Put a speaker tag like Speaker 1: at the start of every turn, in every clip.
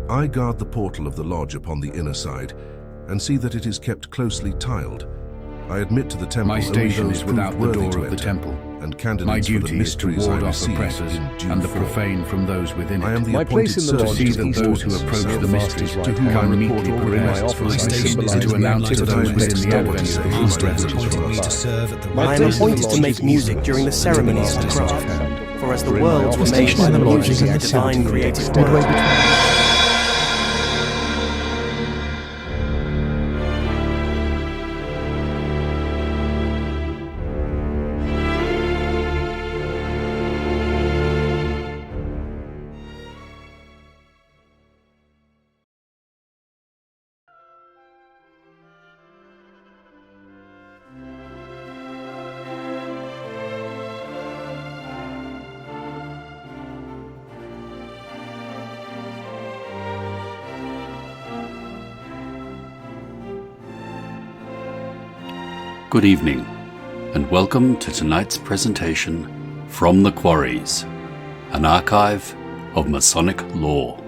Speaker 1: I guard the portal of the lodge upon the inner side, and see that it is kept closely tiled. I admit to the temple
Speaker 2: My station
Speaker 1: only
Speaker 2: is
Speaker 1: those
Speaker 2: without
Speaker 1: proved
Speaker 2: the
Speaker 1: worthy
Speaker 2: door
Speaker 1: to
Speaker 2: of the
Speaker 1: enter,
Speaker 2: temple.
Speaker 1: and
Speaker 2: My
Speaker 1: candidates for the
Speaker 2: duty is to
Speaker 1: mysteries I
Speaker 2: ward off
Speaker 1: receive
Speaker 2: oppressors
Speaker 1: in due
Speaker 2: and the
Speaker 1: form.
Speaker 2: profane from those within
Speaker 1: I
Speaker 2: it.
Speaker 1: am the
Speaker 3: My
Speaker 1: appointed
Speaker 3: place in the
Speaker 2: To
Speaker 3: lodge
Speaker 2: see
Speaker 3: is
Speaker 2: that
Speaker 3: equal
Speaker 2: those
Speaker 3: to
Speaker 2: who
Speaker 3: the
Speaker 2: approach the
Speaker 3: master's
Speaker 2: mysteries
Speaker 3: right
Speaker 1: to whom
Speaker 3: hand.
Speaker 1: I
Speaker 2: come
Speaker 1: report
Speaker 2: meekly
Speaker 1: all
Speaker 2: prepared,
Speaker 1: requests for
Speaker 3: My
Speaker 1: my
Speaker 3: office
Speaker 1: station
Speaker 3: is
Speaker 2: and to announce to
Speaker 1: that I
Speaker 2: those
Speaker 1: am
Speaker 2: within
Speaker 1: next
Speaker 2: the
Speaker 1: door
Speaker 2: advent
Speaker 1: to
Speaker 2: of
Speaker 1: the
Speaker 2: his
Speaker 1: presence
Speaker 2: reverence.
Speaker 1: from afar.
Speaker 3: My
Speaker 4: I am
Speaker 3: place in the
Speaker 4: appointed to
Speaker 3: lodge
Speaker 4: make
Speaker 3: is
Speaker 4: music
Speaker 3: equal
Speaker 4: during the
Speaker 3: to
Speaker 4: ceremonies of the
Speaker 3: master's right
Speaker 4: craft,
Speaker 3: hand.
Speaker 4: for as the
Speaker 3: For in my
Speaker 4: worlds were
Speaker 3: office
Speaker 4: made by the
Speaker 3: is
Speaker 4: music of the
Speaker 3: accepted
Speaker 4: divine
Speaker 3: to
Speaker 4: creative
Speaker 3: midway
Speaker 4: word.
Speaker 5: Good evening, and welcome to tonight's presentation From the Quarries, an archive of Masonic lore.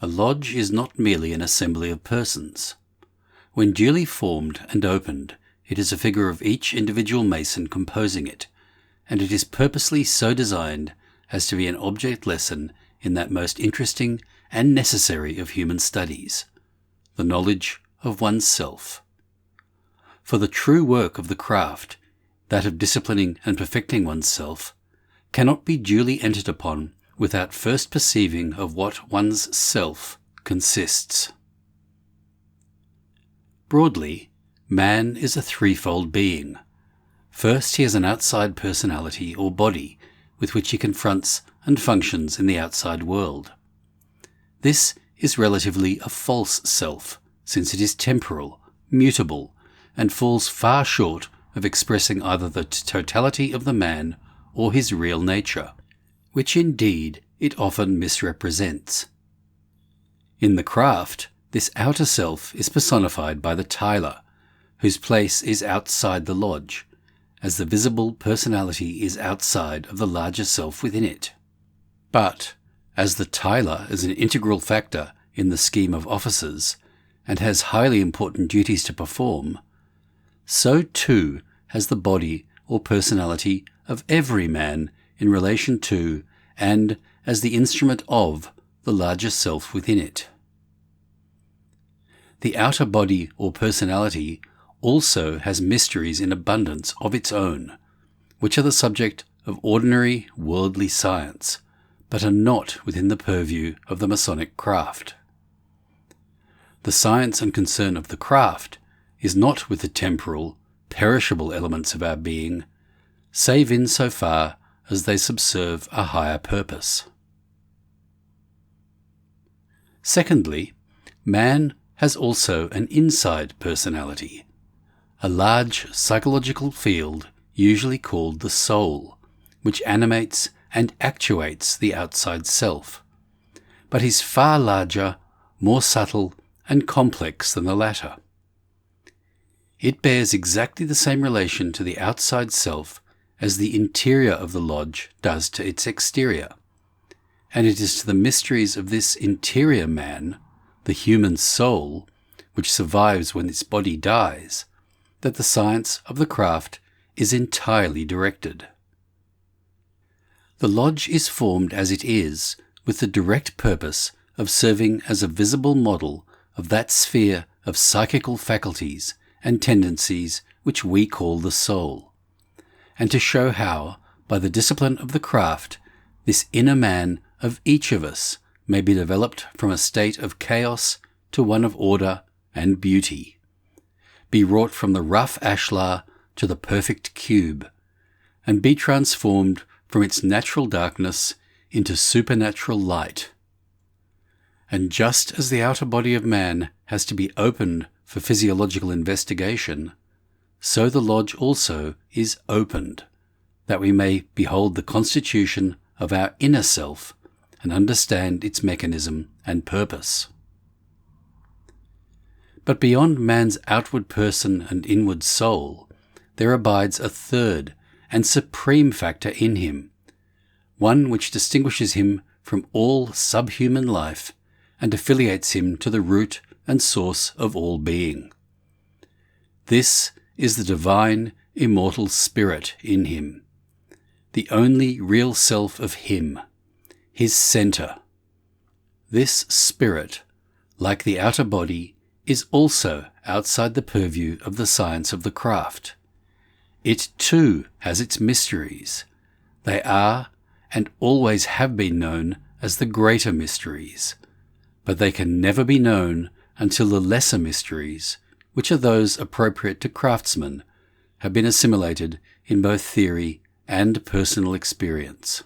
Speaker 5: A lodge is not merely an assembly of persons. When duly formed and opened, it is a figure of each individual Mason composing it, and it is purposely so designed as to be an object lesson in that most interesting and necessary of human studies, the knowledge of oneself. For the true work of the craft, that of disciplining and perfecting oneself, cannot be duly entered upon without first perceiving of what one's self consists. Broadly, man is a threefold being. First, he has an outside personality or body with which he confronts and functions in the outside world. This is relatively a false self, since it is temporal, mutable, and falls far short of expressing either the totality of the man or his real nature, which indeed it often misrepresents. In the craft, this outer self is personified by the tiler, whose place is outside the lodge, as the visible personality is outside of the larger self within it. But, as the tiler is an integral factor in the scheme of officers, and has highly important duties to perform, so too has the body or personality of every man in relation to, and as the instrument of, the larger self within it. The outer body or personality also has mysteries in abundance of its own, which are the subject of ordinary worldly science, but are not within the purview of the Masonic craft. The science and concern of the craft is not with the temporal, perishable elements of our being, save in so far as they subserve a higher purpose. Secondly, man has also an inside personality, a large psychological field usually called the soul, which animates and actuates the outside self, but is far larger, more subtle, and complex than the latter. It bears exactly the same relation to the outside self as the interior of the lodge does to its exterior, and it is to the mysteries of this interior man, the human soul, which survives when its body dies, that the science of the craft is entirely directed. The lodge is formed as it is with the direct purpose of serving as a visible model of that sphere of psychical faculties and tendencies which we call the soul, and to show how, by the discipline of the craft, this inner man of each of us may be developed from a state of chaos to one of order and beauty, be wrought from the rough ashlar to the perfect cube, and be transformed from its natural darkness into supernatural light. And just as the outer body of man has to be opened for physiological investigation, so the lodge also is opened, that we may behold the constitution of our inner self and understand its mechanism and purpose. But beyond man's outward person and inward soul, there abides a third and supreme factor in him, one which distinguishes him from all subhuman life and affiliates him to the root and source of all being. This is the divine, immortal spirit in him, the only real self of him, his centre. This spirit, like the outer body, is also outside the purview of the science of the craft. It too has its mysteries. They are and always have been known as the greater mysteries, but they can never be known until the lesser mysteries, which are those appropriate to craftsmen, have been assimilated in both theory and personal experience.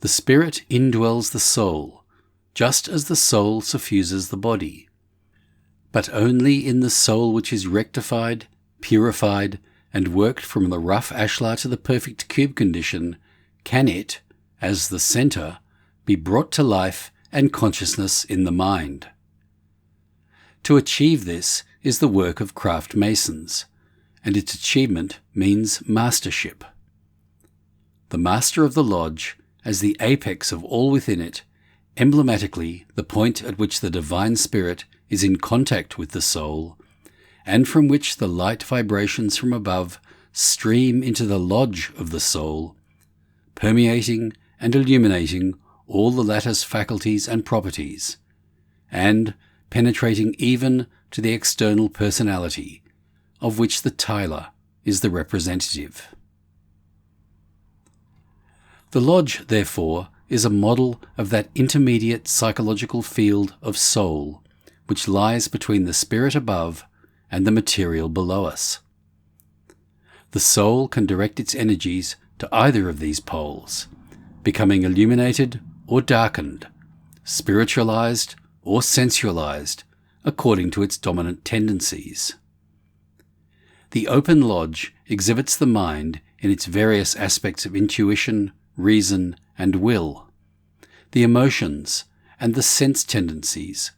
Speaker 5: The spirit indwells the soul, just as the soul suffuses the body. But only in the soul which is rectified, purified, and worked from the rough ashlar to the perfect cube condition can it, as the centre, be brought to life and consciousness in the mind. To achieve this is the work of craft masons, and its achievement means mastership. The master of the lodge, as the apex of all within it, emblematically the point at which the divine spirit is in contact with the soul, and from which the light vibrations from above stream into the lodge of the soul, permeating and illuminating all the latter's faculties and properties, and penetrating even to the external personality, of which the tiler is the representative. The lodge, therefore, is a model of that intermediate psychological field of soul which lies between the spirit above and the material below us. The soul can direct its energies to either of these poles, becoming illuminated or darkened, spiritualized or sensualized, according to its dominant tendencies. The open lodge exhibits the mind in its various aspects of intuition, reason, and will, the emotions, and the sense tendencies,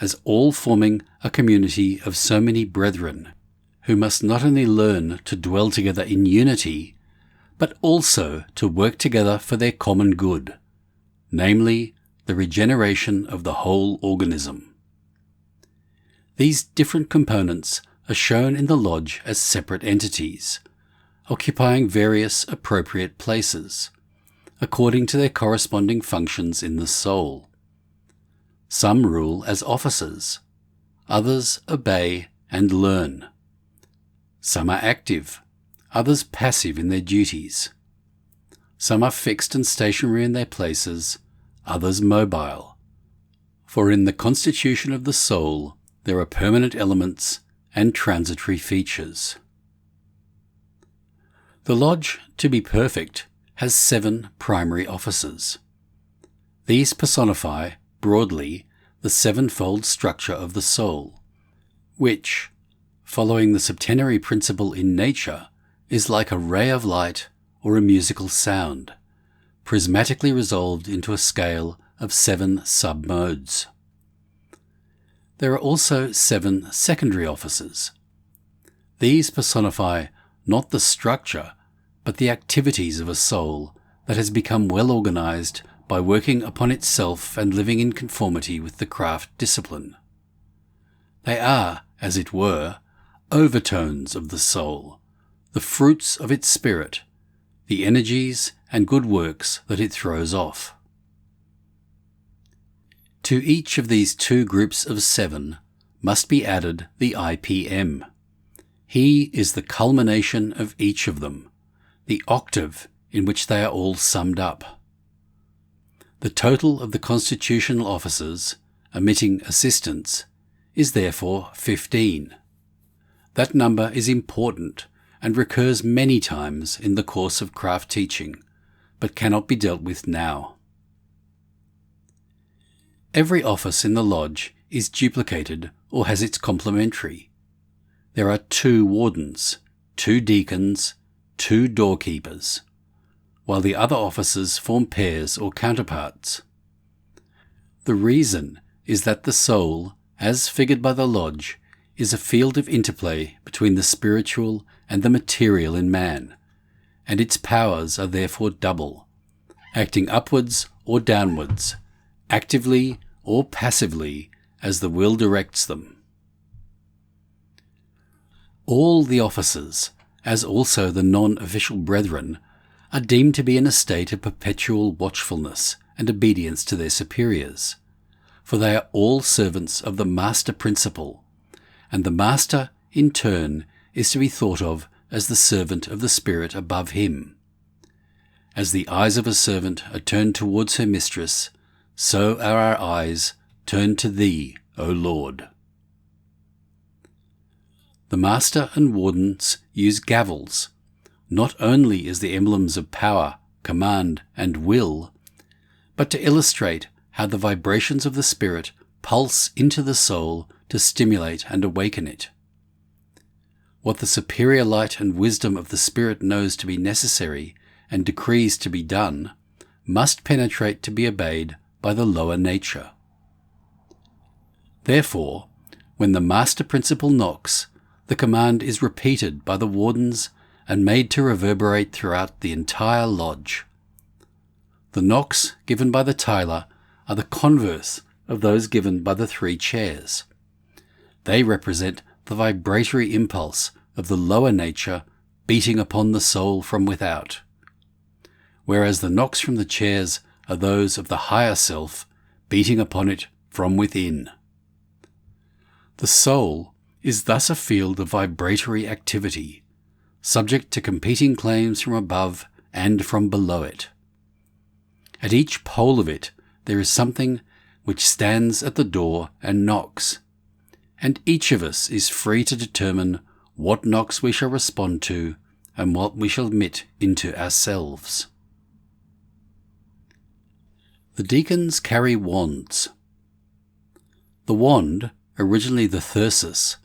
Speaker 5: as all forming a community of so many brethren, who must not only learn to dwell together in unity, but also to work together for their common good, namely, the regeneration of the whole organism. These different components are shown in the lodge as separate entities, occupying various appropriate places, according to their corresponding functions in the soul. Some rule as officers, others obey and learn. Some are active, others passive in their duties. Some are fixed and stationary in their places, others mobile. For in the constitution of the soul there are permanent elements and transitory features. The lodge, to be perfect, has 7 primary officers. These personify, broadly, the sevenfold structure of the soul, which, following the septenary principle in nature, is like a ray of light or a musical sound, prismatically resolved into a scale of 7 sub-modes. There are also 7 secondary officers. These personify not the structure, but the activities of a soul that has become well organized by working upon itself and living in conformity with the craft discipline. They are, as it were, overtones of the soul, the fruits of its spirit, the energies and good works that it throws off. To each of these 2 groups of 7 must be added the IPM. He is the culmination of each of them, the octave in which they are all summed up. The total of the constitutional officers, omitting assistants, is therefore 15. That number is important and recurs many times in the course of craft teaching, but cannot be dealt with now. Every office in the lodge is duplicated or has its complementary. There are 2 wardens, 2 deacons, 2 doorkeepers, while the other officers form pairs or counterparts. The reason is that the soul, as figured by the lodge, is a field of interplay between the spiritual and the material in man, and its powers are therefore double, acting upwards or downwards, actively or passively as the will directs them. All the officers, as also the non-official brethren, are deemed to be in a state of perpetual watchfulness and obedience to their superiors, for they are all servants of the Master Principle, and the Master, in turn, is to be thought of as the servant of the Spirit above him. As the eyes of a servant are turned towards her mistress, so are our eyes turned to thee, O Lord. The Master and Wardens use gavels, not only as the emblems of power, command, and will, but to illustrate how the vibrations of the Spirit pulse into the soul to stimulate and awaken it. What the superior light and wisdom of the Spirit knows to be necessary and decrees to be done must penetrate to be obeyed by the lower nature. Therefore, when the Master Principle knocks, the command is repeated by the Wardens and made to reverberate throughout the entire lodge. The knocks given by the tiler are the converse of those given by the 3 chairs. They represent the vibratory impulse of the lower nature beating upon the soul from without, whereas the knocks from the chairs are those of the higher self beating upon it from within. The soul is thus a field of vibratory activity, subject to competing claims from above and from below it. At each pole of it there is something which stands at the door and knocks, and each of us is free to determine what knocks we shall respond to and what we shall admit into ourselves. The deacons carry wands. The wand, originally the thyrsus,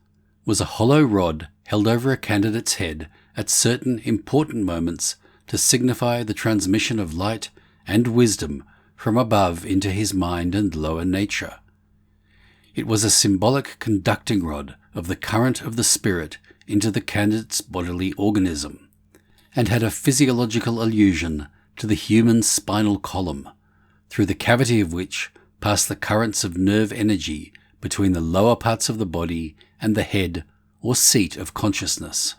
Speaker 5: was a hollow rod held over a candidate's head at certain important moments to signify the transmission of light and wisdom from above into his mind and lower nature. It was a symbolic conducting rod of the current of the Spirit into the candidate's bodily organism, and had a physiological allusion to the human spinal column, through the cavity of which passed the currents of nerve energy between the lower parts of the body and the head or seat of consciousness.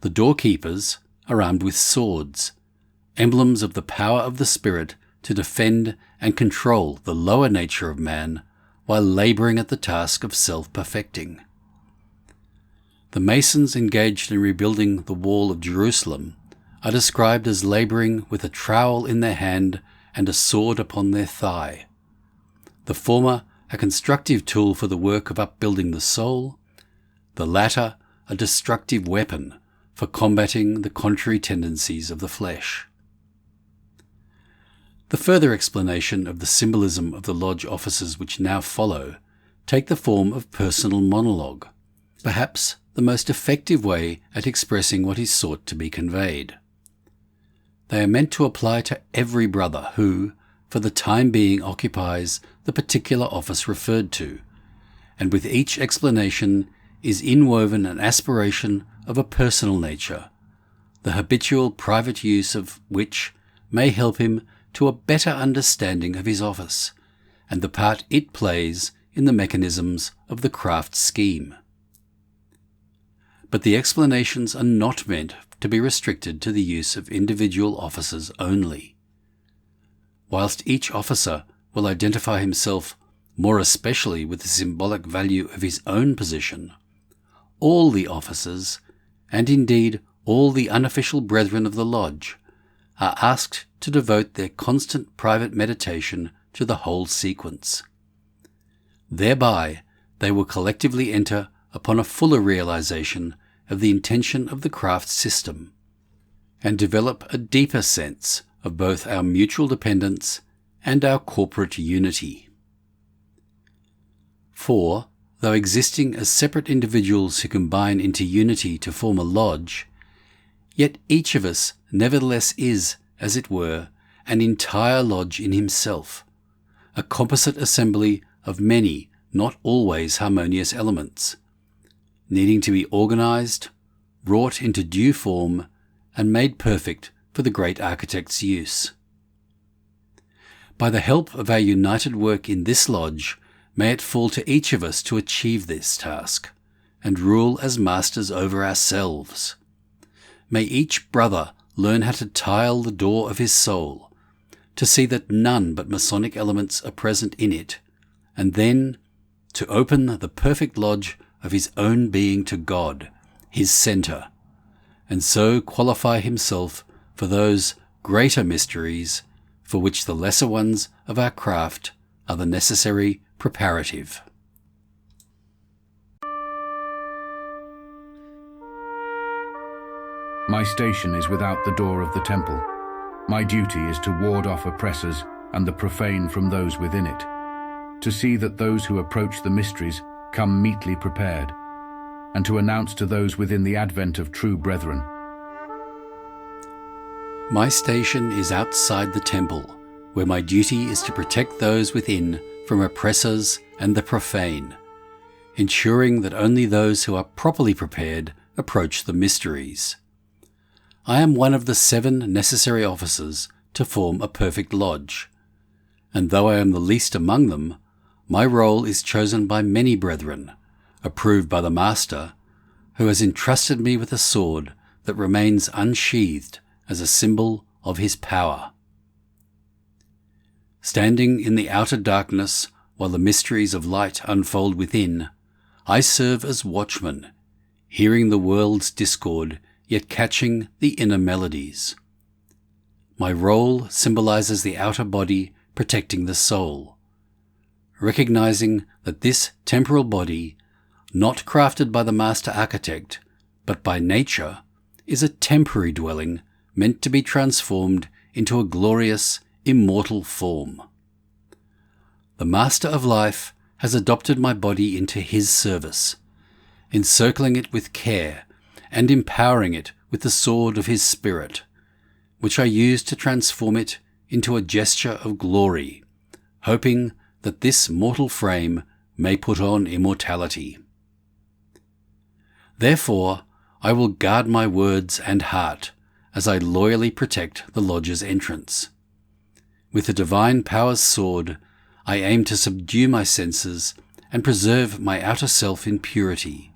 Speaker 5: The doorkeepers are armed with swords, emblems of the power of the Spirit to defend and control the lower nature of man while labouring at the task of self-perfecting. The Masons engaged in rebuilding the wall of Jerusalem are described as labouring with a trowel in their hand and a sword upon their thigh. The former a constructive tool for the work of upbuilding the soul, the latter a destructive weapon for combating the contrary tendencies of the flesh. The further explanation of the symbolism of the lodge offices which now follow take the form of personal monologue, perhaps the most effective way at expressing what is sought to be conveyed. They are meant to apply to every brother who, for the time being, occupies the particular office referred to, and with each explanation is inwoven an aspiration of a personal nature, the habitual private use of which may help him to a better understanding of his office, and the part it plays in the mechanisms of the craft scheme. But the explanations are not meant to be restricted to the use of individual officers only. Whilst each officer will identify himself more especially with the symbolic value of his own position, all the officers, and indeed all the unofficial brethren of the lodge, are asked to devote their constant private meditation to the whole sequence. Thereby they will collectively enter upon a fuller realization of the intention of the craft system, and develop a deeper sense of both our mutual dependence and our corporate unity. For, though existing as separate individuals who combine into unity to form a lodge, yet each of us nevertheless is, as it were, an entire lodge in himself, a composite assembly of many not always harmonious elements, needing to be organized, wrought into due form, and made perfect for the great architect's use. By the help of our united work in this lodge, may it fall to each of us to achieve this task, and rule as masters over ourselves. May each brother learn how to tile the door of his soul, to see that none but Masonic elements are present in it, and then to open the perfect lodge of his own being to God, his centre, and so qualify himself for those greater mysteries for which the lesser ones of our craft are the necessary preparative.
Speaker 2: My station is without the door of the temple. My duty is to ward off oppressors and the profane from those within it, to see that those who approach the mysteries come meetly prepared, and to announce to those within the advent of true brethren.
Speaker 5: My station is outside the temple, where my duty is to protect those within from oppressors and the profane, ensuring that only those who are properly prepared approach the mysteries. I am one of the 7 necessary officers to form a perfect lodge, and though I am the least among them, my role is chosen by many brethren, approved by the Master, who has entrusted me with a sword that remains unsheathed as a symbol of his power. Standing in the outer darkness while the mysteries of light unfold within, I serve as watchman, hearing the world's discord, yet catching the inner melodies. My role symbolizes the outer body protecting the soul, recognizing that this temporal body, not crafted by the master architect, but by nature, is a temporary dwelling meant to be transformed into a glorious, immortal form. The Master of Life has adopted my body into his service, encircling it with care and empowering it with the sword of his spirit, which I use to transform it into a gesture of glory, hoping that this mortal frame may put on immortality. Therefore, I will guard my words and heart as I loyally protect the lodge's entrance. With the divine power's sword, I aim to subdue my senses and preserve my outer self in purity,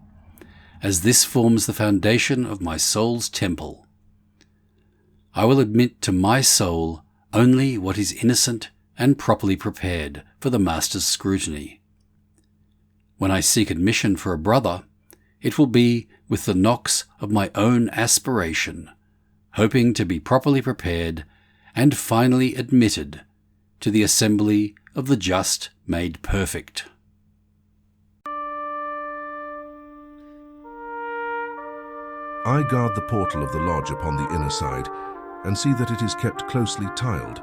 Speaker 5: as this forms the foundation of my soul's temple. I will admit to my soul only what is innocent and properly prepared for the Master's scrutiny. When I seek admission for a brother, it will be with the knocks of my own aspiration, hoping to be properly prepared and finally admitted to the assembly of the just made perfect.
Speaker 1: I guard the portal of the lodge upon the inner side and see that it is kept closely tiled.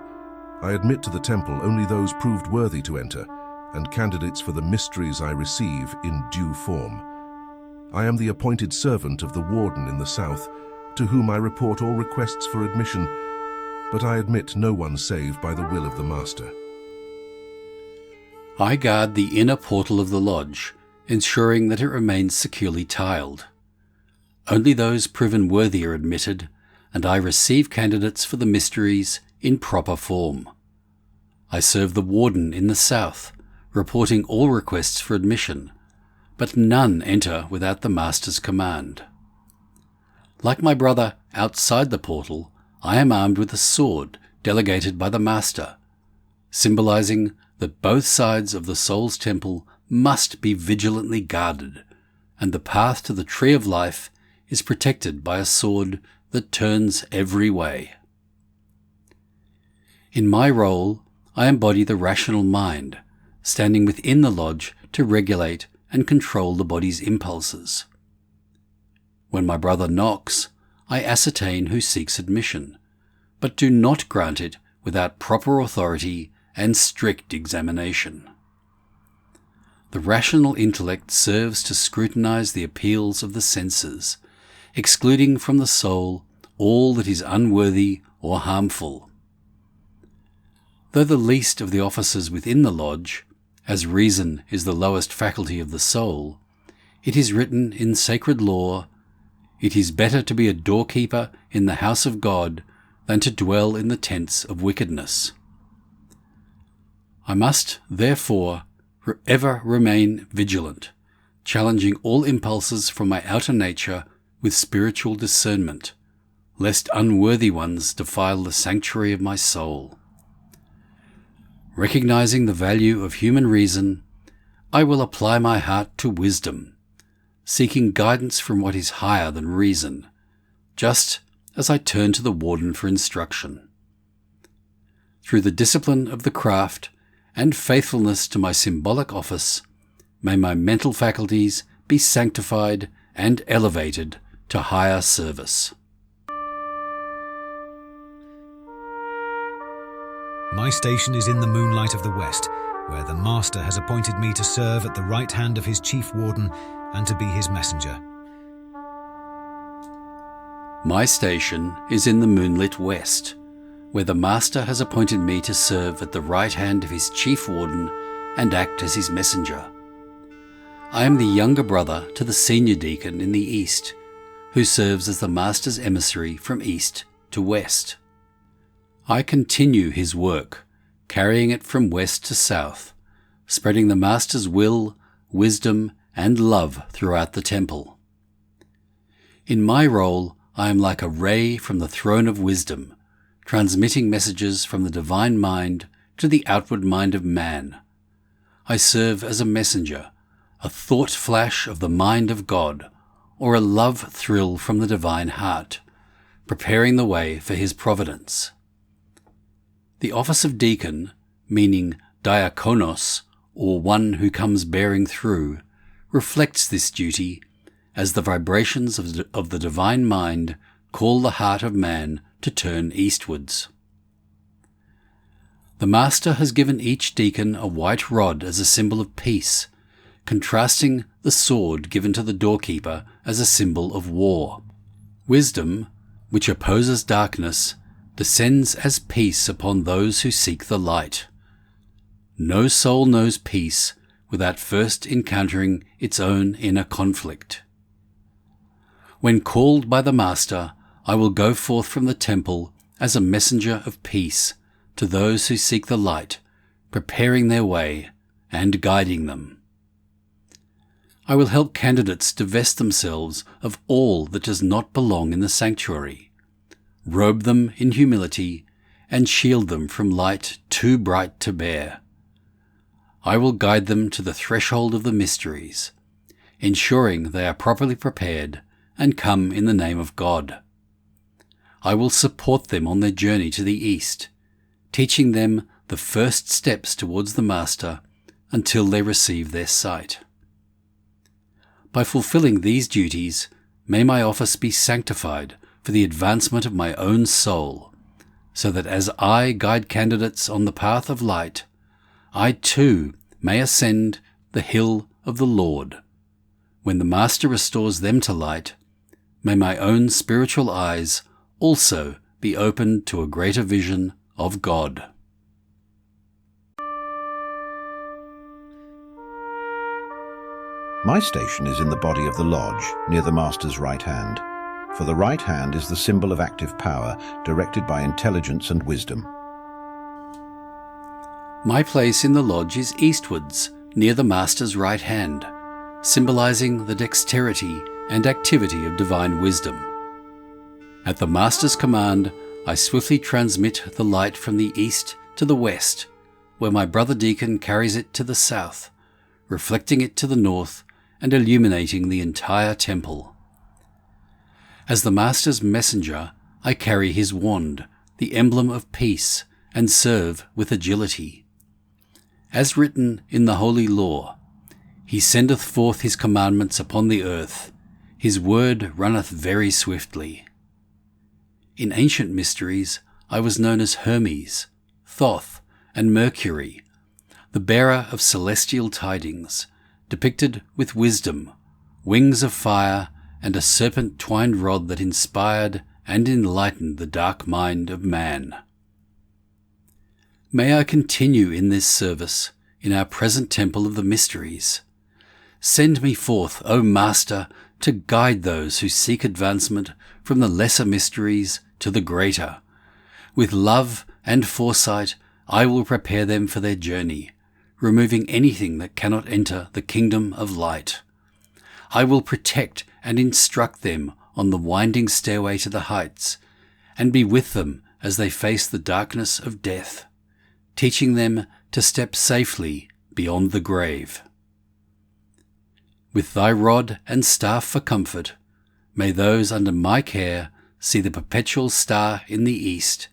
Speaker 1: I admit to the temple only those proved worthy to enter, and candidates for the mysteries I receive in due form. I am the appointed servant of the Warden in the south, to whom I report all requests for admission, but I admit no one save by the will of the Master.
Speaker 5: I guard the inner portal of the lodge, ensuring that it remains securely tiled. Only those proven worthy are admitted, and I receive candidates for the mysteries in proper form. I serve the Warden in the south, reporting all requests for admission, but none enter without the Master's command. Like my brother outside the portal, I am armed with a sword delegated by the Master, symbolizing that both sides of the soul's temple must be vigilantly guarded, and the path to the tree of life is protected by a sword that turns every way. In my role, I embody the rational mind, standing within the lodge to regulate and control the body's impulses. When my brother knocks, I ascertain who seeks admission, but do not grant it without proper authority and strict examination. The rational intellect serves to scrutinize the appeals of the senses, excluding from the soul all that is unworthy or harmful. Though the least of the officers within the lodge, as reason is the lowest faculty of the soul, it is written in sacred law, "It is better to be a doorkeeper in the house of God than to dwell in the tents of wickedness." I must, therefore, ever remain vigilant, challenging all impulses from my outer nature with spiritual discernment, lest unworthy ones defile the sanctuary of my soul. Recognizing the value of human reason, I will apply my heart to wisdom, seeking guidance from what is higher than reason, just as I turn to the warden for instruction. Through the discipline of the craft and faithfulness to my symbolic office, may my mental faculties be sanctified and elevated to higher service.
Speaker 3: My station is in the moonlight of the west, where the Master has appointed me to serve at the right hand of his Chief Warden and to be his messenger.
Speaker 5: My station is in the moonlit west, where the Master has appointed me to serve at the right hand of his Chief Warden and act as his messenger. I am the younger brother to the Senior Deacon in the east, who serves as the Master's emissary from east to west. I continue his work, carrying it from west to south, spreading the Master's will, wisdom, and love throughout the temple. In my role, I am like a ray from the throne of wisdom, transmitting messages from the divine mind to the outward mind of man. I serve as a messenger, a thought flash of the mind of God, or a love thrill from the divine heart, preparing the way for his providence. The office of deacon, meaning diakonos, or one who comes bearing through, reflects this duty as the vibrations of the divine mind call the heart of man to turn eastwards. The Master has given each deacon a white rod as a symbol of peace, contrasting the sword given to the doorkeeper as a symbol of war. Wisdom, which opposes darkness, descends as peace upon those who seek the light. No soul knows peace without first encountering its own inner conflict. When called by the Master, I will go forth from the temple as a messenger of peace to those who seek the light, preparing their way and guiding them. I will help candidates divest themselves of all that does not belong in the sanctuary, robe them in humility, and shield them from light too bright to bear. I will guide them to the threshold of the mysteries, ensuring they are properly prepared and come in the name of God. I will support them on their journey to the east, teaching them the first steps towards the Master until they receive their sight. By fulfilling these duties, may my office be sanctified for the advancement of my own soul, so that as I guide candidates on the path of light, I too may ascend the hill of the Lord. When the Master restores them to light, may my own spiritual eyes also be opened to a greater vision of God.
Speaker 4: My station is in the body of the lodge, near the Master's right hand. For the right hand is the symbol of active power, directed by intelligence and wisdom.
Speaker 5: My place in the lodge is eastwards, near the Master's right hand, symbolizing the dexterity and activity of divine wisdom. At the Master's command, I swiftly transmit the light from the east to the west, where my brother deacon carries it to the south, reflecting it to the north and illuminating the entire temple. As the Master's messenger, I carry his wand, the emblem of peace, and serve with agility. As written in the Holy Law, he sendeth forth his commandments upon the earth, his word runneth very swiftly. In ancient mysteries, I was known as Hermes, Thoth, and Mercury, the bearer of celestial tidings, depicted with wisdom, wings of fire, and a serpent-twined rod that inspired and enlightened the dark mind of man. May I continue in this service, in our present temple of the mysteries. Send me forth, O Master, to guide those who seek advancement from the lesser mysteries to the greater. With love and foresight, I will prepare them for their journey, removing anything that cannot enter the kingdom of light. I will protect and instruct them on the winding stairway to the heights, and be with them as they face the darkness of death, teaching them to step safely beyond the grave. With thy rod and staff for comfort, may those under my care see the perpetual star in the east,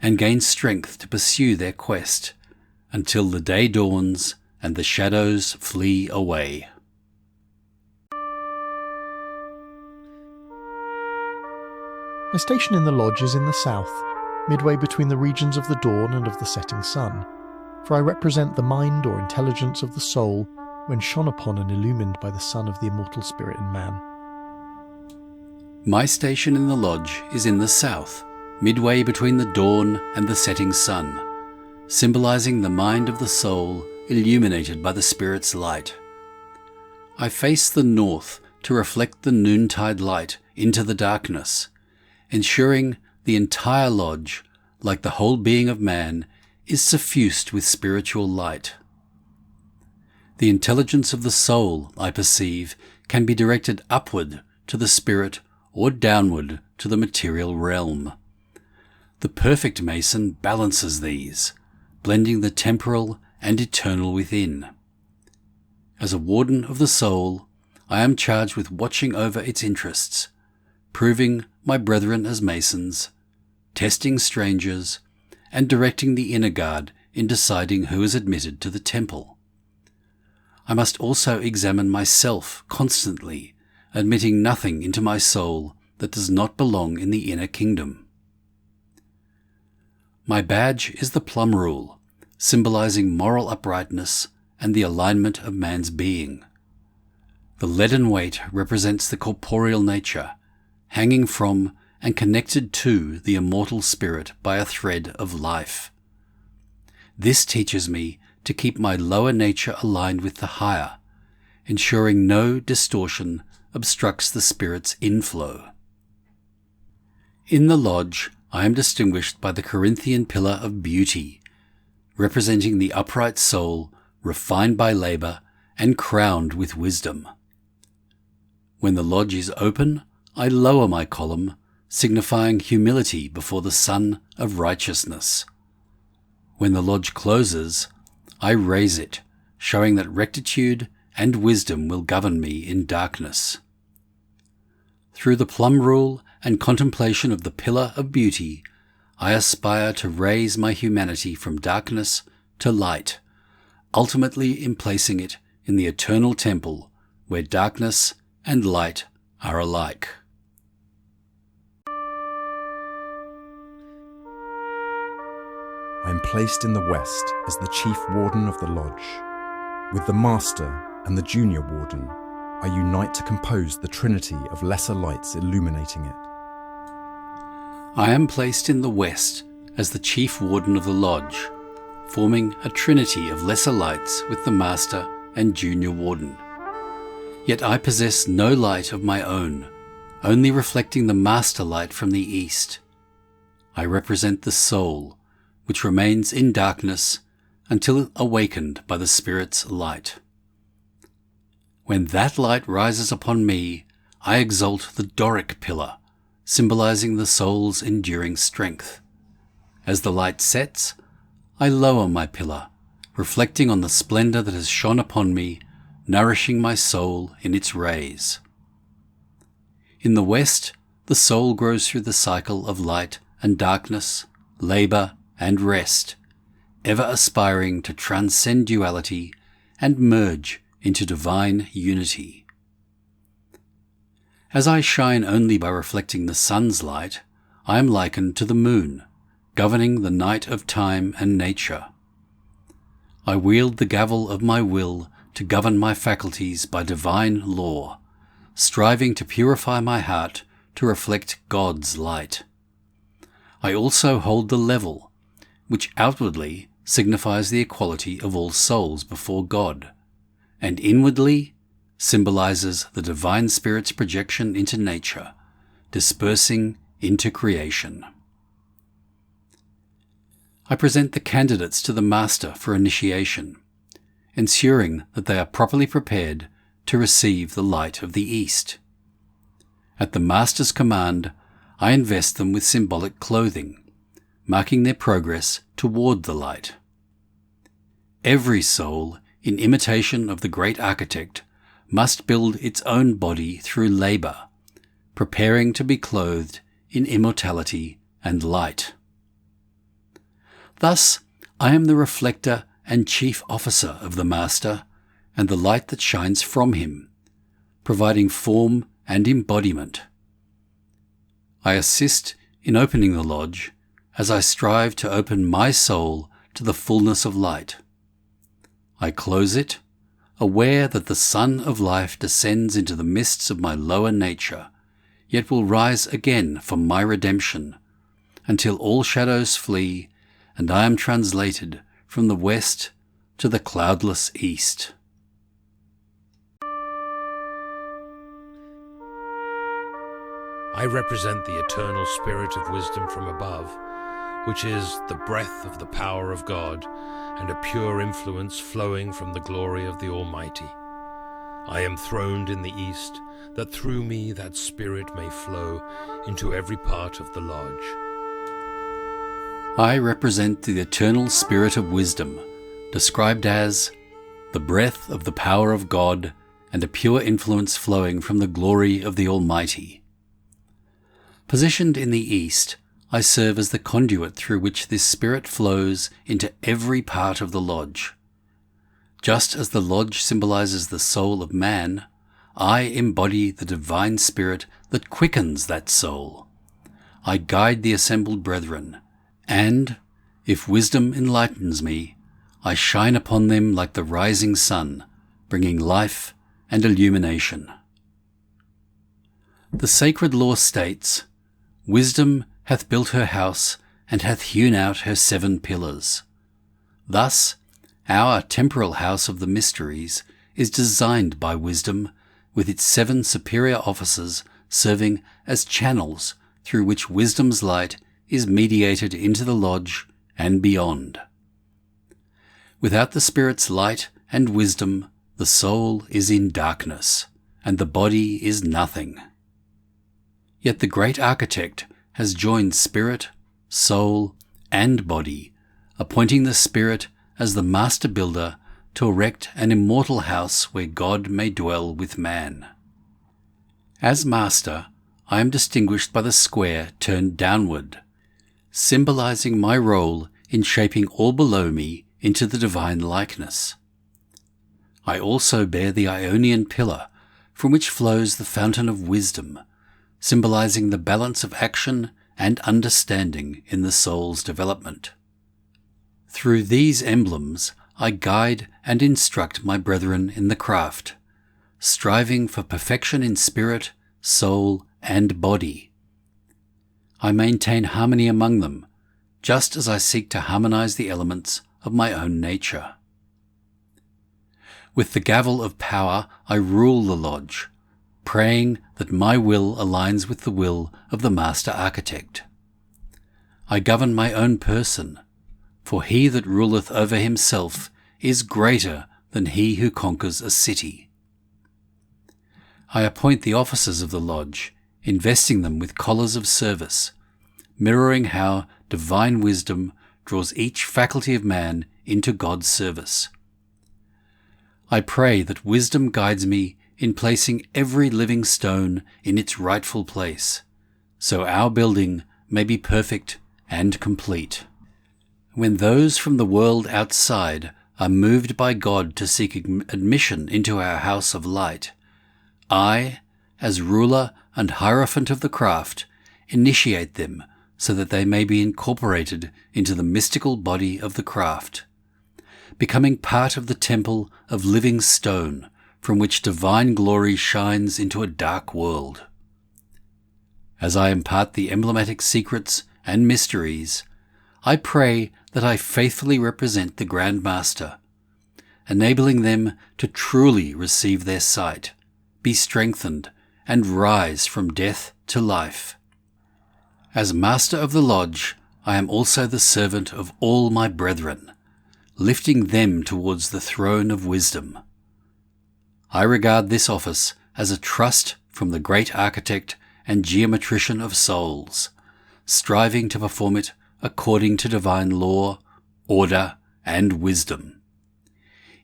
Speaker 5: and gain strength to pursue their quest until the day dawns and the shadows flee away.
Speaker 6: My station in the lodge is in the south, midway between the regions of the dawn and of the setting sun, for I represent the mind or intelligence of the soul when shone upon and illumined by the sun of the immortal spirit in man.
Speaker 5: My station in the lodge is in the south, midway between the dawn and the setting sun, symbolizing the mind of the soul illuminated by the Spirit's light. I face the north to reflect the noontide light into the darkness, ensuring the entire lodge, like the whole being of man, is suffused with spiritual light. The intelligence of the soul, I perceive, can be directed upward to the spirit or downward to the material realm. The perfect Mason balances these, blending the temporal and eternal within. As a warden of the soul, I am charged with watching over its interests, proving my brethren as Masons, testing strangers, and directing the inner guard in deciding who is admitted to the temple. I must also examine myself constantly, admitting nothing into my soul that does not belong in the inner kingdom. My badge is the plumb rule, symbolizing moral uprightness and the alignment of man's being. The leaden weight represents the corporeal nature, hanging from and connected to the immortal spirit by a thread of life. This teaches me to keep my lower nature aligned with the higher, ensuring no distortion obstructs the spirit's inflow. In the lodge, I am distinguished by the Corinthian pillar of beauty, representing the upright soul refined by labour and crowned with wisdom. When the lodge is open, I lower my column, signifying humility before the Sun of righteousness. When the lodge closes, I raise it, showing that rectitude and wisdom will govern me in darkness. Through the plumb rule and contemplation of the pillar of beauty, I aspire to raise my humanity from darkness to light, ultimately emplacing it in the eternal temple where darkness and light are alike.
Speaker 7: I am placed in the west as the Chief Warden of the Lodge. With the Master and the Junior Warden, I unite to compose the trinity of lesser lights illuminating it.
Speaker 5: I am placed in the west as the Chief Warden of the Lodge, forming a trinity of lesser lights with the Master and Junior Warden. Yet I possess no light of my own, only reflecting the Master light from the east. I represent the soul, which remains in darkness until awakened by the Spirit's light. When that light rises upon me, I exalt the Doric pillar, symbolizing the soul's enduring strength. As the light sets, I lower my pillar, reflecting on the splendor that has shone upon me, nourishing my soul in its rays. In the west, the soul grows through the cycle of light and darkness, labor and rest, ever aspiring to transcend duality and merge into divine unity. As I shine only by reflecting the sun's light, I am likened to the moon, governing the night of time and nature. I wield the gavel of my will to govern my faculties by divine law, striving to purify my heart to reflect God's light. I also hold the level, which outwardly signifies the equality of all souls before God, and inwardly symbolizes the Divine Spirit's projection into nature, dispersing into creation. I present the candidates to the Master for initiation, ensuring that they are properly prepared to receive the light of the East. At the Master's command, I invest them with symbolic clothing, marking their progress toward the light. Every soul, in imitation of the great architect, must build its own body through labour, preparing to be clothed in immortality and light. Thus, I am the reflector and chief officer of the Master, and the light that shines from him, providing form and embodiment. I assist in opening the lodge as I strive to open my soul to the fullness of light. I close it, aware that the sun of life descends into the mists of my lower nature, yet will rise again for my redemption, until all shadows flee and I am translated from the west to the cloudless east.
Speaker 8: I represent the eternal spirit of wisdom from above, which is the breath of the power of God and a pure influence flowing from the glory of the Almighty. I am throned in the east, that through me that spirit may flow into every part of the lodge.
Speaker 5: I represent the eternal spirit of wisdom, described as the breath of the power of God and a pure influence flowing from the glory of the Almighty. Positioned in the east, I serve as the conduit through which this spirit flows into every part of the lodge. Just as the lodge symbolizes the soul of man, I embody the divine spirit that quickens that soul. I guide the assembled brethren, and, if wisdom enlightens me, I shine upon them like the rising sun, bringing life and illumination. The sacred law states, "Wisdom hath built her house, and hath hewn out her 7 pillars." Thus, our temporal house of the mysteries is designed by wisdom, with its 7 superior officers serving as channels through which wisdom's light is mediated into the lodge and beyond. Without the Spirit's light and wisdom, the soul is in darkness, and the body is nothing. Yet the great architect has joined spirit, soul, and body, appointing the Spirit as the master builder to erect an immortal house where God may dwell with man. As master, I am distinguished by the square turned downward, symbolizing my role in shaping all below me into the divine likeness. I also bear the Ionian pillar, from which flows the fountain of wisdom, symbolizing the balance of action and understanding in the soul's development. Through these emblems, I guide and instruct my brethren in the craft, striving for perfection in spirit, soul, and body. I maintain harmony among them, just as I seek to harmonize the elements of my own nature. With the gavel of power, I rule the lodge, praying that my will aligns with the will of the Master Architect. I govern my own person, for he that ruleth over himself is greater than he who conquers a city. I appoint the officers of the lodge, investing them with collars of service, mirroring how divine wisdom draws each faculty of man into God's service. I pray that wisdom guides me in placing every living stone in its rightful place, so our building may be perfect and complete. When those from the world outside are moved by God to seek admission into our house of light, I, as ruler and hierophant of the craft, initiate them so that they may be incorporated into the mystical body of the craft, becoming part of the temple of living stone from which divine glory shines into a dark world. As I impart the emblematic secrets and mysteries, I pray that I faithfully represent the Grand Master, enabling them to truly receive their sight, be strengthened, and rise from death to life. As Master of the Lodge, I am also the servant of all my brethren, lifting them towards the throne of wisdom. I regard this office as a trust from the great architect and geometrician of souls, striving to perform it according to divine law, order, and wisdom.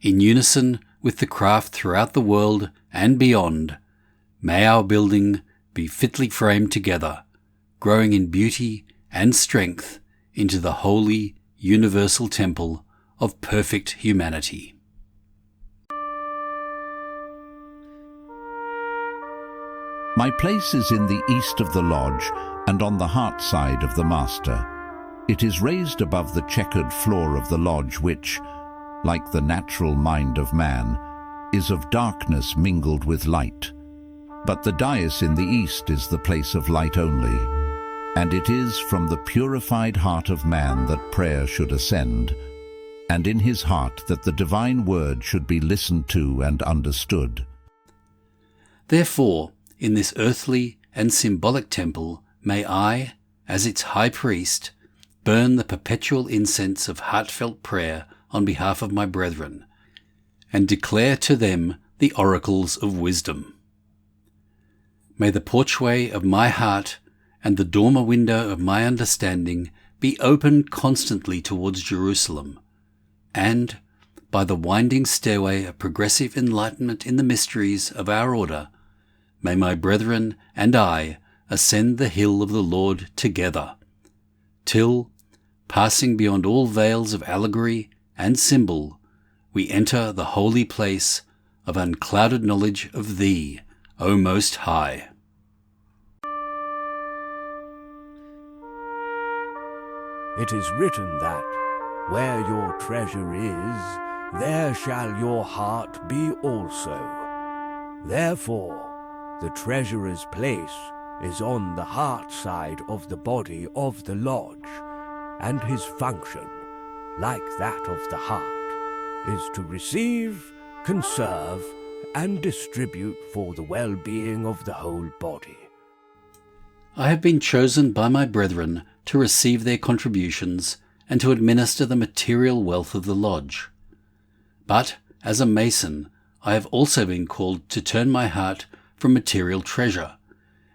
Speaker 5: In unison with the craft throughout the world and beyond, may our building be fitly framed together, growing in beauty and strength into the holy, universal temple of perfect humanity.
Speaker 4: My place is in the east of the lodge and on the heart side of the master. It is raised above the checkered floor of the lodge which, like the natural mind of man, is of darkness mingled with light. But the dais in the east is the place of light only, and it is from the purified heart of man that prayer should ascend, and in his heart that the divine word should be listened to and understood.
Speaker 5: Therefore, in this earthly and symbolic temple, may I, as its high priest, burn the perpetual incense of heartfelt prayer on behalf of my brethren, and declare to them the oracles of wisdom. May the porchway of my heart and the dormer window of my understanding be open constantly towards Jerusalem, and, by the winding stairway of progressive enlightenment in the mysteries of our order, may my brethren and I ascend the hill of the Lord together, till, passing beyond all veils of allegory and symbol, we enter the holy place of unclouded knowledge of Thee, O Most High.
Speaker 9: It is written that, where your treasure is, there shall your heart be also. Therefore, the treasurer's place is on the heart side of the body of the lodge, and his function, like that of the heart, is to receive, conserve, and distribute for the well-being of the whole body.
Speaker 5: I have been chosen by my brethren to receive their contributions and to administer the material wealth of the lodge. But, as a Mason, I have also been called to turn my heart from material treasure,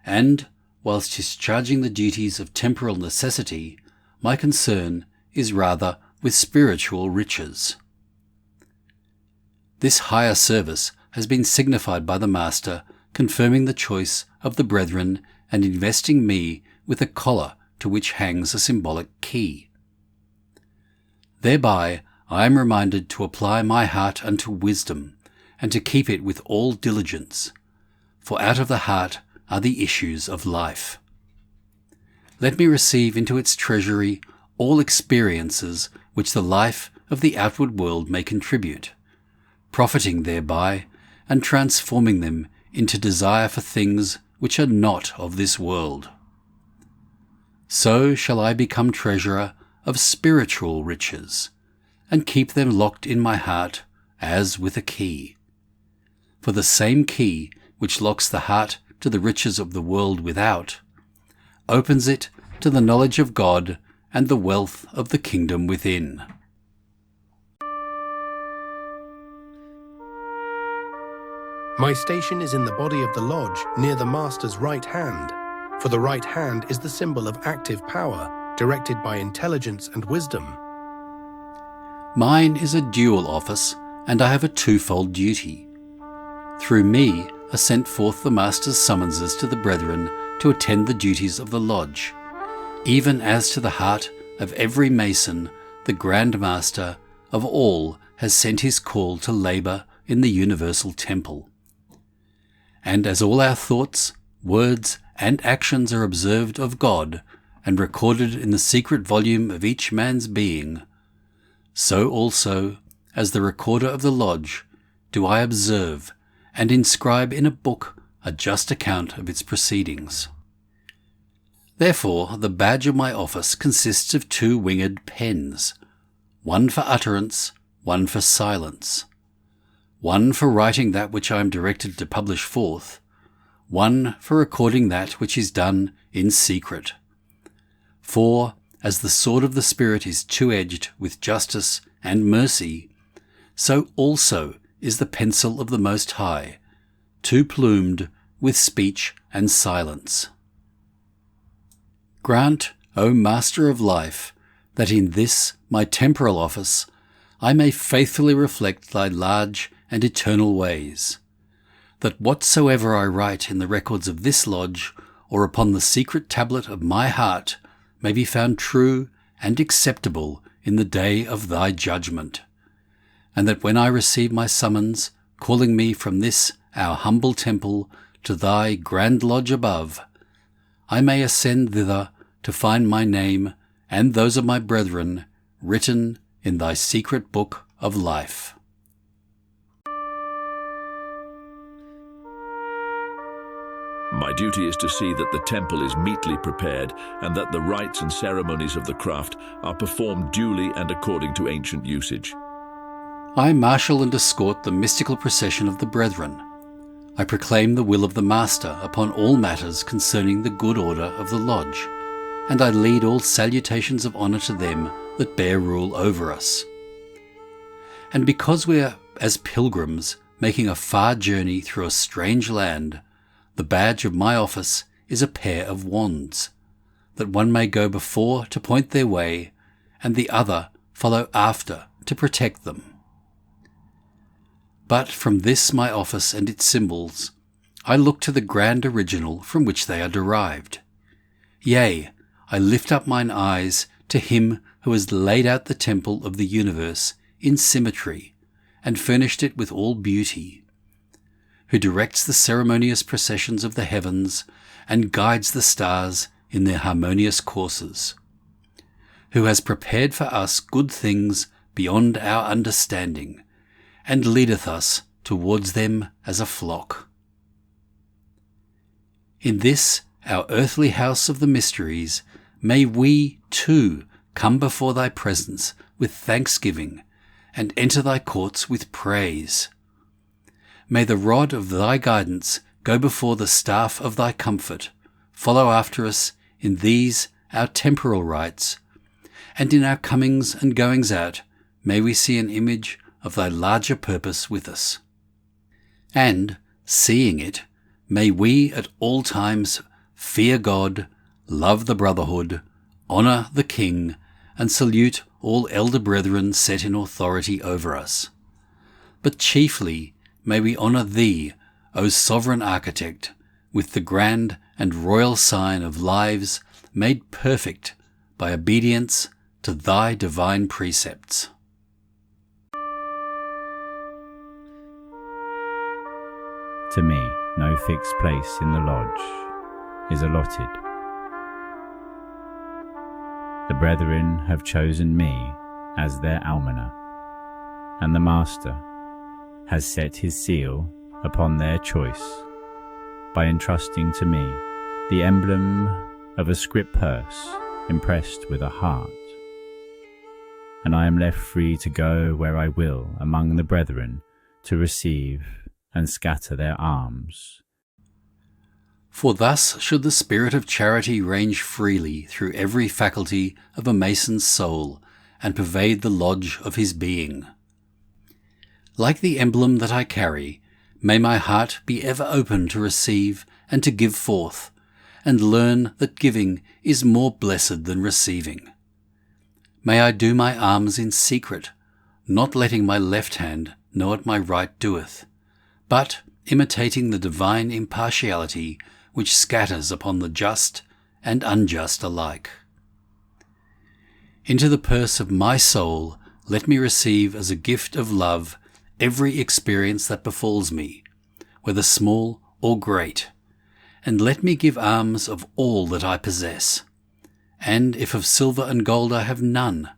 Speaker 5: and, whilst discharging the duties of temporal necessity, my concern is rather with spiritual riches. This higher service has been signified by the Master confirming the choice of the brethren and investing me with a collar to which hangs a symbolic key. Thereby I am reminded to apply my heart unto wisdom, and to keep it with all diligence, for out of the heart are the issues of life. Let me receive into its treasury all experiences which the life of the outward world may contribute, profiting thereby and transforming them into desire for things which are not of this world. So shall I become treasurer of spiritual riches, and keep them locked in my heart as with a key. For the same key which locks the heart to the riches of the world without, opens it to the knowledge of God and the wealth of the kingdom within.
Speaker 10: My station is in the body of the lodge, near the Master's right hand, for the right hand is the symbol of active power, directed by intelligence and wisdom.
Speaker 5: Mine is a dual office, and I have a twofold duty. Through me are sent forth the Master's summonses to the brethren to attend the duties of the lodge, even as to the heart of every Mason, the Grand Master of all has sent his call to labour in the universal temple. And as all our thoughts, words, and actions are observed of God and recorded in the secret volume of each man's being, so also, as the recorder of the lodge, do I observe and inscribe in a book a just account of its proceedings. Therefore, the badge of my office consists of 2 winged pens, one for utterance, one for silence, one for writing that which I am directed to publish forth, one for recording that which is done in secret. For, as the sword of the Spirit is 2-edged with justice and mercy, so also is the pencil of the Most High, 2-plumed with speech and silence. Grant, O Master of life, that in this my temporal office I may faithfully reflect thy large and eternal ways, that whatsoever I write in the records of this lodge or upon the secret tablet of my heart may be found true and acceptable in the day of thy judgment, and that when I receive my summons calling me from this our humble temple to thy grand lodge above, I may ascend thither to find my name and those of my brethren written in thy secret book of life.
Speaker 11: My duty is to see that the temple is meetly prepared and that the rites and ceremonies of the craft are performed duly and according to ancient usage.
Speaker 5: I marshal and escort the mystical procession of the brethren. I proclaim the will of the Master upon all matters concerning the good order of the lodge, and I lead all salutations of honour to them that bear rule over us. And because we are as pilgrims making a far journey through a strange land, the badge of my office is a pair of wands, that one may go before to point their way, and the other follow after to protect them. But from this my office and its symbols, I look to the grand original from which they are derived. Yea, I lift up mine eyes to him who has laid out the temple of the universe in symmetry, and furnished it with all beauty, who directs the ceremonious processions of the heavens, and guides the stars in their harmonious courses, who has prepared for us good things beyond our understanding, and leadeth us towards them as a flock. In this, our earthly house of the mysteries, may we, too, come before thy presence with thanksgiving, and enter thy courts with praise. May the rod of thy guidance go before the staff of thy comfort, follow after us in these our temporal rites, and in our comings and goings out may we see an image of thy larger purpose with us. And, seeing it, may we at all times fear God, love the brotherhood, honour the King, and salute all elder brethren set in authority over us. But chiefly may we honour thee, O sovereign architect, with the grand and royal sign of lives made perfect by obedience to thy divine precepts.
Speaker 12: To me, no fixed place in the lodge is allotted. The brethren have chosen me as their almoner, and the Master has set his seal upon their choice by entrusting to me the emblem of a scrip purse impressed with a heart, and I am left free to go where I will among the brethren to receive and scatter their alms.
Speaker 5: For thus should the spirit of charity range freely through every faculty of a Mason's soul and pervade the lodge of his being. Like the emblem that I carry, may my heart be ever open to receive and to give forth, and learn that giving is more blessed than receiving. May I do my alms in secret, not letting my left hand know what my right doeth, but imitating the divine impartiality which scatters upon the just and unjust alike. Into the purse of my soul let me receive as a gift of love every experience that befalls me, whether small or great, and let me give alms of all that I possess. And if of silver and gold I have none,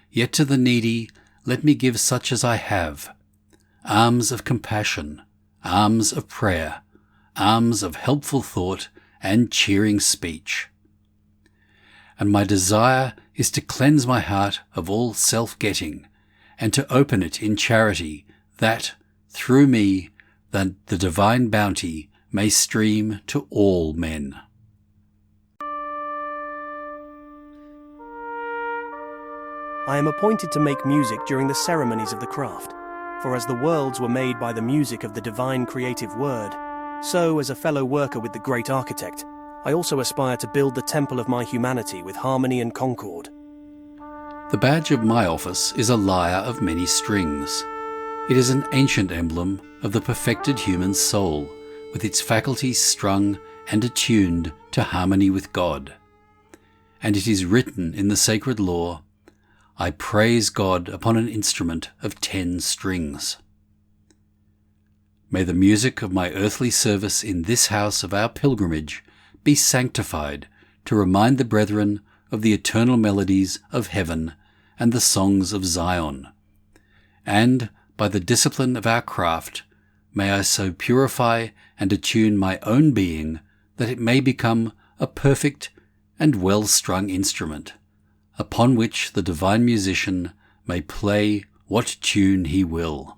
Speaker 5: yet to the needy let me give such as I have, alms of compassion, alms of prayer, alms of helpful thought and cheering speech. and my desire is to cleanse my heart of all self-getting, and to open it in charity, that, through me, the divine bounty may stream to all men.
Speaker 13: I am appointed to make music during the ceremonies of the craft, for as the worlds were made by the music of the divine creative word, so as a fellow worker with the great architect, I also aspire to build the temple of my humanity with harmony and concord.
Speaker 5: The badge of my office is a lyre of many strings. It is an ancient emblem of the perfected human soul, with its faculties strung and attuned to harmony with God. And it is written in the sacred law, I praise God upon an instrument of 10 strings. May the music of my earthly service in this house of our pilgrimage be sanctified to remind the brethren of the eternal melodies of heaven and the songs of Zion. And, by the discipline of our craft, may I so purify and attune my own being that it may become a perfect and well-strung instrument, upon which the divine musician may play what tune he will.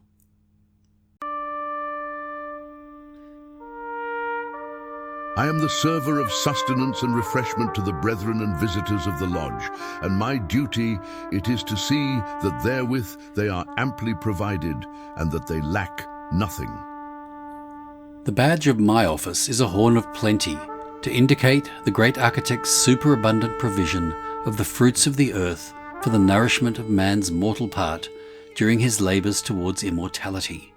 Speaker 1: I am the server of sustenance and refreshment to the brethren and visitors of the lodge, and my duty it is to see that therewith they are amply provided, and that they lack nothing.
Speaker 5: The badge of my office is a horn of plenty, to indicate the great architect's superabundant provision of the fruits of the earth for the nourishment of man's mortal part during his labours towards immortality.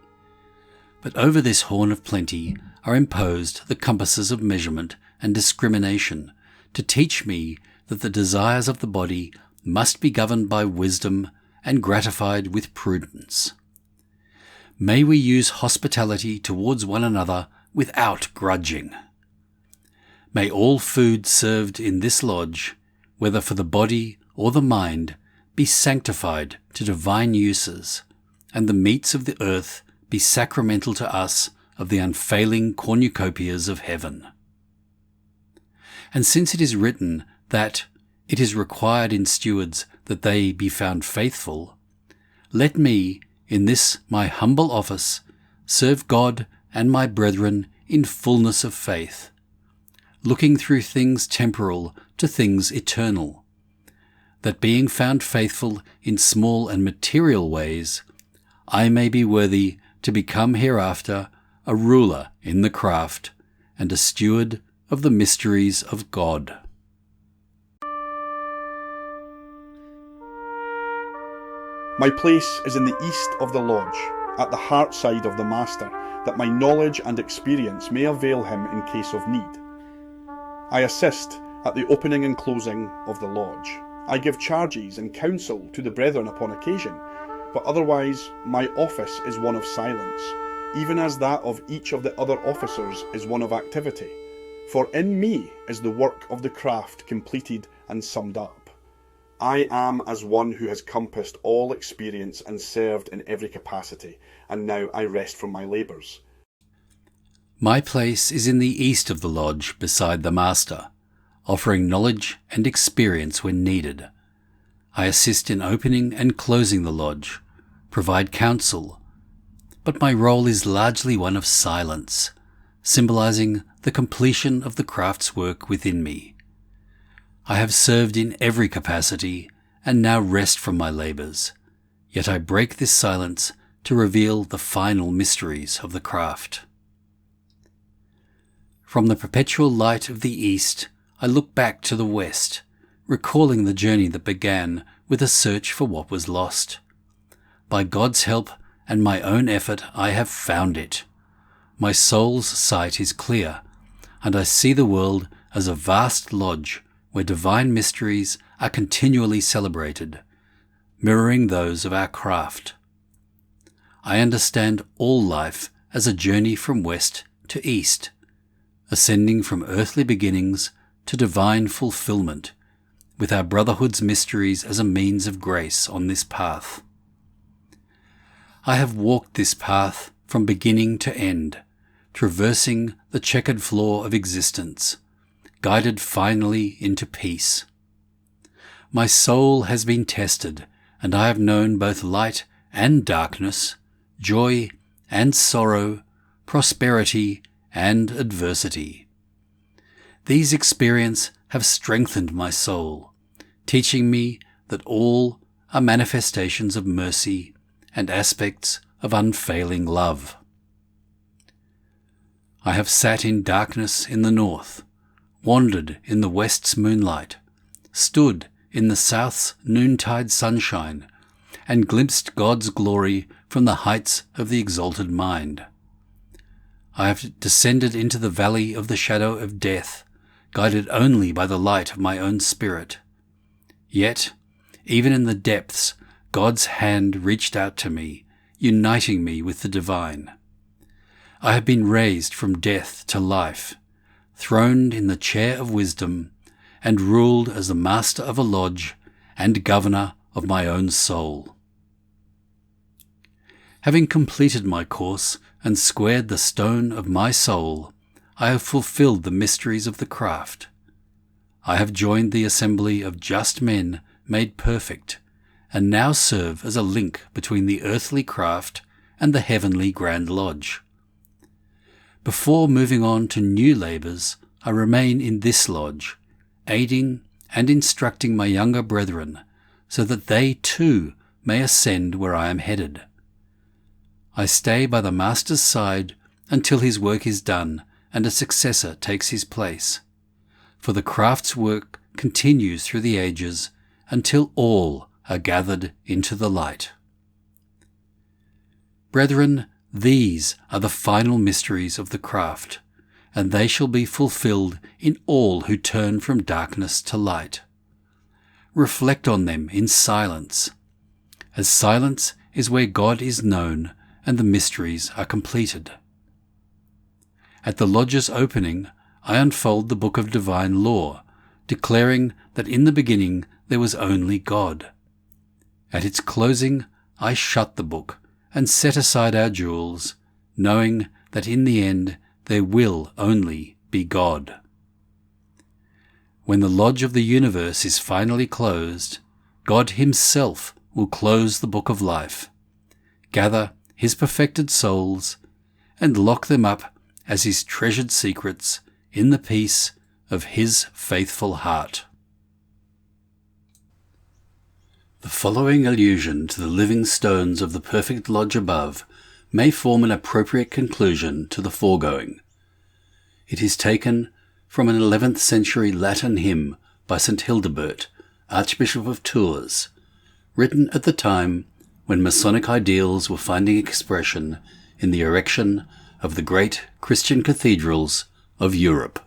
Speaker 5: But over this horn of plenty are imposed the compasses of measurement and discrimination, to teach me that the desires of the body must be governed by wisdom and gratified with prudence. May we use hospitality towards one another without grudging. May all food served in this lodge, whether for the body or the mind, be sanctified to divine uses, and the meats of the earth be sacramental to us of the unfailing cornucopias of heaven. And since it is written that it is required in stewards that they be found faithful, let me, in this my humble office, serve God and my brethren in fullness of faith, looking through things temporal to things eternal, that being found faithful in small and material ways, I may be worthy to become hereafter a ruler in the craft and a steward of the mysteries of God.
Speaker 14: My place is in the east of the lodge, at the heart side of the Master, that my knowledge and experience may avail him in case of need. I assist at the opening and closing of the lodge. I give charges and counsel to the brethren upon occasion, but otherwise my office is one of silence, even as that of each of the other officers is one of activity. For in me is the work of the craft completed and summed up. I am as one who has compassed all experience and served in every capacity, and now I rest from my labours.
Speaker 5: My place is in the east of the lodge beside the Master, offering knowledge and experience when needed. I assist in opening and closing the lodge, provide counsel, but my role is largely one of silence, symbolizing the completion of the craft's work within me. I have served in every capacity and now rest from my labours, yet I break this silence to reveal the final mysteries of the craft. From the perpetual light of the east, I look back to the west, recalling the journey that began with a search for what was lost. By God's help and my own effort, I have found it. My soul's sight is clear, and I see the world as a vast lodge where divine mysteries are continually celebrated, mirroring those of our craft. I understand all life as a journey from west to east, ascending from earthly beginnings to divine fulfillment, with our brotherhood's mysteries as a means of grace on this path. I have walked this path from beginning to end, traversing the checkered floor of existence, guided finally into peace. My soul has been tested, and I have known both light and darkness, joy and sorrow, prosperity and adversity. These experiences have strengthened my soul, teaching me that all are manifestations of mercy and aspects of unfailing love. I have sat in darkness in the north, wandered in the west's moonlight, stood in the south's noontide sunshine, and glimpsed God's glory from the heights of the exalted mind. I have descended into the valley of the shadow of death, guided only by the light of my own spirit. Yet, even in the depths, God's hand reached out to me, uniting me with the divine. I have been raised from death to life, throned in the chair of wisdom, and ruled as the master of a lodge and governor of my own soul. Having completed my course and squared the stone of my soul, I have fulfilled the mysteries of the craft. I have joined the assembly of just men made perfect, and now serve as a link between the earthly craft and the heavenly Grand Lodge. Before moving on to new labours, I remain in this lodge, aiding and instructing my younger brethren, so that they too may ascend where I am headed. I stay by the Master's side until his work is done and a successor takes his place, for the craft's work continues through the ages until all are gathered into the light. Brethren, these are the final mysteries of the craft, and they shall be fulfilled in all who turn from darkness to light. Reflect on them in silence, as silence is where God is known and the mysteries are completed. At the lodge's opening, I unfold the book of divine law, declaring that in the beginning there was only God. At its closing, I shut the book and set aside our jewels, knowing that in the end there will only be God. When the lodge of the universe is finally closed, God himself will close the book of life, gather his perfected souls, and lock them up as his treasured secrets in the peace of his faithful heart. The following allusion to the living stones of the perfect lodge above may form an appropriate conclusion to the foregoing. It is taken from an 11th century Latin hymn by St. Hildebert, Archbishop of Tours, written at the time when Masonic ideals were finding expression in the erection of the great Christian cathedrals of Europe.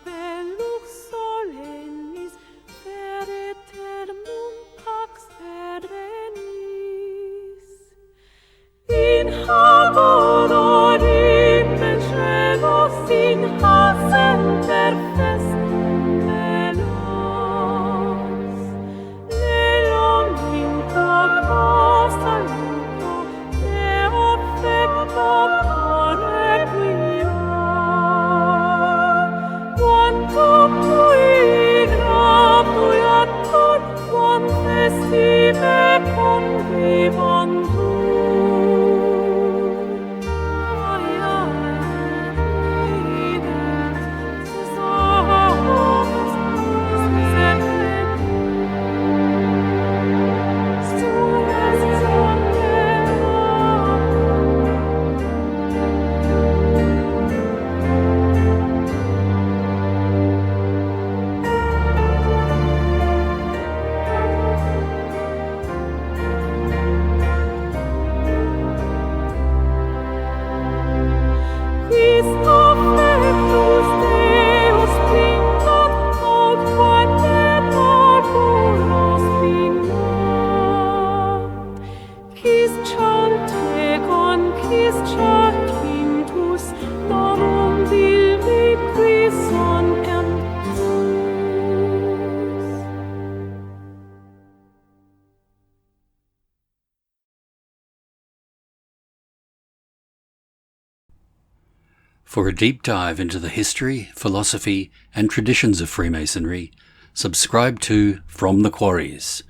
Speaker 15: Bellux solennis fere
Speaker 5: For a deep dive into the history, philosophy, and traditions of Freemasonry, subscribe to From the Quarries.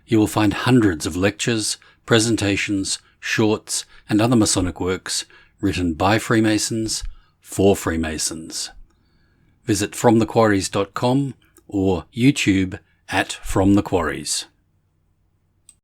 Speaker 5: You will find hundreds of lectures, presentations, shorts, and other Masonic works written by Freemasons for Freemasons. Visit FromTheQuarries.com or YouTube at From the Quarries.